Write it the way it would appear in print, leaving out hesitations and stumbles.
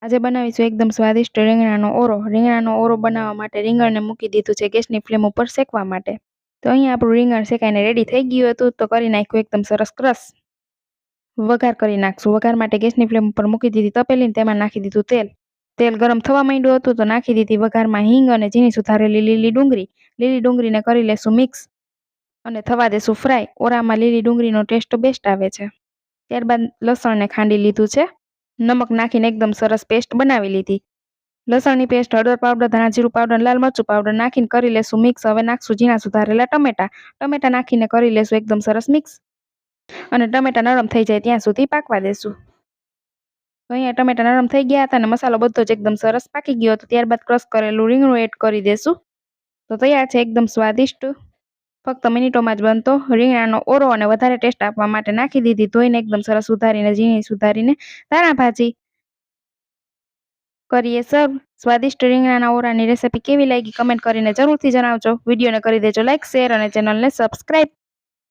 આજે બનાવીશું એકદમ સ્વાદિષ્ટ રીંગણાનો ઓરો. રીંગણાનો ઓરો બનાવવા માટે રીંગણને મૂકી દીધું છે ગેસની ફ્લેમ ઉપર શેકવા માટે. તો અહીંયા આપણું રીંગણ શેકાઈને રેડી થઈ ગયું હતું, તો કરી નાખ્યું એકદમ સરસ ક્રશ. વઘાર કરી નાખશું. વઘાર માટે ગેસની ફ્લેમ ઉપર મૂકી દીધી તપેલીને તેમાં નાખી દીધું તેલ. તેલ ગરમ થવા માંડ્યું હતું તો નાખી દીધી વઘારમાં હિંગ અને ઝીણી સુધારેલી લીલી ડુંગળી. લીલી ડુંગળીને કરી લેશું મિક્સ અને થવા દેશું ફ્રાય. ઓરામાં લીલી ડુંગળીનો ટેસ્ટ બેસ્ટ આવે છે. ત્યારબાદ લસણને ખાંડી લીધું છે. નમક નાખીને એકદમ સરસ પેસ્ટ બનાવી લીધી. લસણની પેસ્ટ, હળદર પાવડર, ધાણા જીરું પાવડર, લાલ મરચું પાવડર નાખીને કરી લેશું મિક્સ. હવે નાખશું ઝીણા સુધારેલા ટમેટા. ટમેટા નાખીને કરી લેશું એકદમ સરસ મિક્સ અને ટમેટા નરમ થઈ જાય ત્યાં સુધી પાકવા દેશું. તો અહીંયા ટમેટા નરમ થઈ ગયા હતા અને મસાલો બધો જ એકદમ સરસ પાકી ગયો હતો. ત્યારબાદ ક્રશ કરેલું રીંગણું એડ કરી દેશું. તો તૈયાર છે એકદમ સ્વાદિષ્ટ, ફક્ત મિનિટોમાં જ બનતો રીંગણાનો ઓરો. અને વધારે ટેસ્ટ આપવા માટે નાખી દીધી ધોઈને એકદમ સરસ સુધારીને ઝીણી સુધારીને ધાણા ભાજી. કરીએ સર્વ. સ્વાદિષ્ટ રીંગણાના ઓરાની રેસિપી કેવી લાગી કમેન્ટ કરીને જરૂરથી જણાવજો. વિડીયોને કરી દેજો લાઈક, શેર અને ચેનલને સબસ્ક્રાઈબ.